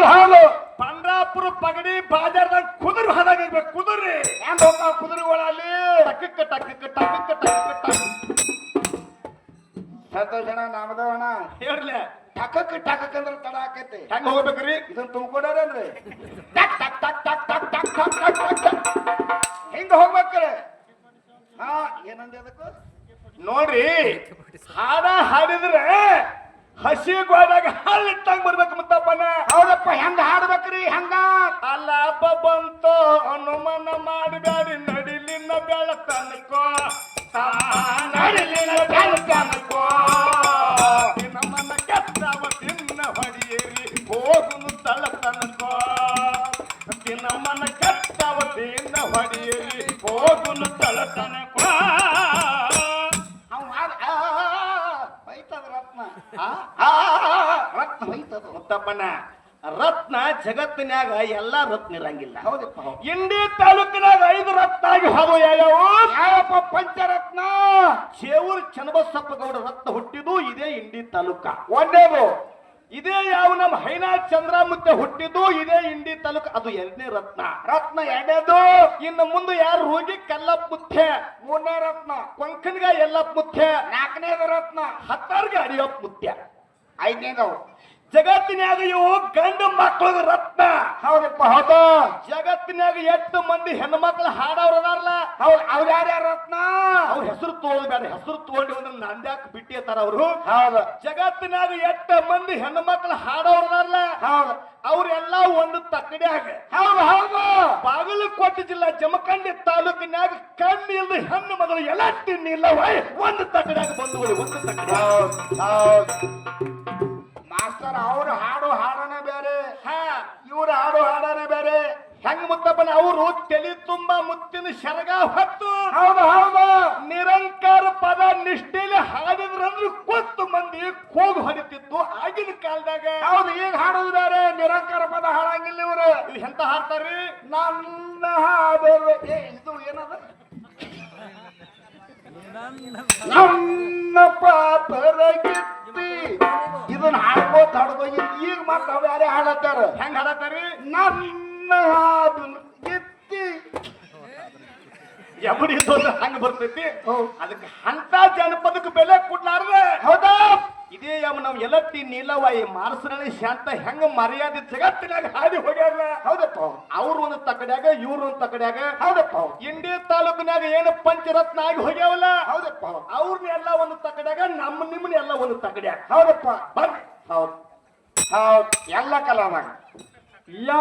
ಹೌದು ಹೌದು ಪಂಡ್ರಾಪುರ ಪಗಡಿ ಬಾಜಾರ್ದಾಗ ಕುದುರೆ ಹಾದಾಗಿರ್ಬೇಕು ಕುದುರೆ ಹೆಂಗ್ ಹೋಗ್ತಾವ ಕುದುರೆಗಳಲ್ಲಿ ಟಕ್ಕಕ್ಕ ಟಕ್ಕಕ್ಕ ಟಕ್ಕಕ್ಕ ಟಕ್ಕಕ್ಕ ಸಂತೋಷಣ ನಾಮದವಣ ಹೇಳ್ಲೆ ಟಕಕ್ ಟಕಕ್ ಅಂದ್ರೆ ತಡ ಆಕೈತಿ ಹೆಂಗ್ ಹೋಗ್ಬೇಕ್ರಿ ಇದನ್ನ ತುಂಬ್ಕೊಂಡಾರೇನ್ರಿ ಟಕ್ ಟಕ್ ಟಕ್ ಟಕ್ ಟಕ್ ಟಕ್ ಟಕ್ ಟಕ್ ಟಕ್ ಟಕ್ ಹಿಂಗ ಹೋಗ್ಬೇಕ್ರಿ ಹಾ ಏನಂದೆ ಅದಕ್ಕೂ ನೋಡ್ರಿ ಹಾಡ ಹಾಡಿದ್ರೆ ಹಸಿ ಗೋದಾಗ ಹಾಲಿಟ್ಟಂಗ್ ಬರ್ಬೇಕು ಮುತ್ತಪ್ಪನ ಹೌದಪ್ಪ ಹೆಂಗ ಹಾಡ್ಬೇಕ್ರಿ ಹಂಗ ಅಲ್ಲ ಹಬ್ಬ ಬಂತು ಅನುಮಾನ ಮಾಡಬೇಡಿ ನಡಿಲಿನ ಬೆಳತನಕೋ ನಡಿಲಿನ ಬೆಳತನಕೋ ನಮ್ಮನ್ನ ಕೆಟ್ಟವ ತಿನ್ನ ಹೊಡಿಯಿರಿ ಹೋಗುನು ತಳತನಕೋ ನಮ್ಮನ್ನ ಕೆಟ್ಟವ ತಿನ್ನ ಹೊಡಿಯಿರಿ ಹೋಗುನು ತಳತನಕೋ ರತ್ನ ಹೋಯ್ತದ ಮುತ್ತಪ್ಪನ ರತ್ನ ಜಗತ್ತಿನ್ಯಾಗ ಎಲ್ಲಾ ರತ್ನ ಇರಂಗಿಲ್ಲ ಹೌದಪ್ಪ ಇಂಡಿ ತಾಲೂಕಿನಾಗ 5 ರತ್ನ ಆಗಿ ಹಾವು ಯಾವಪ್ಪ ಪಂಚರತ್ನ ಚೇವೂರ್ ಚನ್ನಬಸಪ್ಪ ಗೌಡ ರತ್ನ ಹುಟ್ಟಿದ್ದು ಇದೇ ಇಂಡಿ ತಾಲೂಕ ಒಂದೇದು ಇದೇ ಯಾವ ನಮ್ಮ ಹೈನಾ ಚಂದ್ರಮುತ್ತೆ ಹುಟ್ಟಿದ್ದು ಇದೇ ಇಂಡಿ ತಾಲೂಕ ಅದು 2ನೇ ರತ್ನ ರತ್ನ ಎರಡನೇದು ಇನ್ನು ಮುಂದೆ ಯಾರು ಹೋಗಿ ಕಲ್ಲಪ್ಪ ಮುತ್ತೆ 3ನೇ ರತ್ನ ಕೊಂಕನ್ಗ ಎಲ್ಲಪ್ಪ ಮುತ್ತೆ 4ನೇದು ರತ್ನ 10ರ್ಗ ಅಡಿಯಪ್ಪ ಮುತ್ಯ 5ನೇದವು ಜಗತ್ತಿನ್ಯಾಗ ಇವು ಗಂಡು ಮಕ್ಕಳ ರತ್ನ ಹೌದಪ್ಪ ಹೌದು ಜಗತ್ತಿನ್ಯಾಗ 8 ಮಂದಿ ಹೆಣ್ಣು ಮಕ್ಕಳು ಹಾಡವ್ರ ಅದಾರಲ್ಲ ಹೌದು ಅವ್ರು ಯಾರ್ಯಾರ ರತ್ನ ಅವ್ರ ಹೆಸರು ತೋಳ್ಬೇಡ ಹೆಸರು ತಗೊಂಡು ಒಂದು ನಂದ್ಯಾಕ ಬಿಟ್ಟಿರ್ತಾರ ಅವರು ಹೌದು ಜಗತ್ತಿನಾಗ 8 ಮಂದಿ ಹೆಣ್ಣು ಮಕ್ಕಳು ಹಾಡೋರಲ್ಲ ಹೌದು ಅವ್ರೆಲ್ಲ ಒಂದು ತಕ್ಕಡ್ಯಾಗ ಹೌದು ಹೌದು ಬಾಗಲಕೋಟೆ ಜಿಲ್ಲಾ ಜಮಖಂಡಿ ತಾಲೂಕಿನಾಗ ಕಣ್ಣಿಲ್ದ ಹೆಣ್ಣು ಮಗಳು ಎಲ್ಲಟ್ಟಿ ನಿಲ್ಲವ ಒಂದು ತಕ್ಕಡ್ಯಾಗ ಬಂದುಗಳು ಒಂದು ತಕ್ಕಡ್ಯಾಗ ಹೌದು ಮಾಸ್ತರ್ ಅವ್ರು ಹಾಡು ಹಾಡನೆ ಬೇರೆ ಇವ್ರು ಹಾಡು ಹಾಡನೆ ಬೇರೆ ಹೆಂಗ ಮುತ್ತಪ್ಪನ ಅವರು ತಲೆ ತುಂಬಾ ಮುತ್ತಿನ ಶರಗ ಹೊತ್ತು ಹೌದು ಹೌದು ನಿರಂಕಾರ ಪದ ನಿಷ್ಠೆಯಲ್ಲಿ ಹಾಡಿದ್ರಂದ್ರೆ ಕೊತ್ತು ಮಂದಿ ಕೂಗು ಹೊಡಿತಿತ್ತು ಆಗಿನ ಕಾಲದಾಗ ಹೌದು ಈಗ ಹಾಡೋದು ಬೇರೆ ನಿರಂಕಾರ ಪದ ಹಾಡಂಗಿಲ್ಲ ಇವ್ರು ಎಂತ ಹಾಡ್ತಾರ್ರಿ ನನ್ನ ಹಾಡೋದು ಇದು ಏನದ ನನ್ನ ಪಾಪರ ಗಿತ್ತಿ ಇದನ್ನ ಹಾಡ್ಕೋತ ಹಾಡ್ಕೋಗಿ ಈಗ ಮತ್ತೆ ಅವ್ ಯಾರೇ ಹಾಡತ್ತಾರ ಹೆಂಗ್ ಹಾಡತ್ತಾರ್ರಿ ನನ್ನ ಹಾಡು ಗಿತ್ತಿ ಎಬಡಿ ಹಂಗ ಬರ್ತೈತಿ ಹೌದು. ಅದಕ್ಕೆ ಅಂತ ಜನಪದಕ್ಕೆ ಬೆಲೆ ಕೊಡ್ಲಾರ್ದೆ ಹೌದಾ ಇದೇ ಯಾವ ನಾವ್ ಎಲ್ಲಟ್ಟಿ ನೀಲವಾಯಿ ಮಾರಸರಳಿ ಶಾಂತ ಹೆಂಗ ಮರ್ಯಾದೆ ಜಗತ್ತಿನಾಗ ಹಾಡಿ ಹೋಗ್ಯಾರ ಹೌದಪ್ಪ ಅವ್ರು ಒಂದು ತಕಡ್ಯಾಗ ಇವ್ರು ಒಂದು ತಕಡ್ಯಾಗ ಹೌದಪ್ಪ ಇಂಡಿ ತಾಲೂಕಿನಾಗ ಏನು ಪಂಚರತ್ನ ಆಗಿ ಹೋಗ್ಯಾವಲ್ಲ ಹೌದಪ್ಪ ಅವ್ರನ್ನ ಎಲ್ಲ ಒಂದು ತಕಡ್ಯಾಗ ನಿಮ್ಮನ್ನ ಎಲ್ಲ ಒಂದು ತಕಡ್ಯಾಗ ಹೌದಪ್ಪ ಬರ್ರಿ ಹೌದು ಹೌದು ಎಲ್ಲ ಕಲಾದಾಗ ಎಲ್ಲ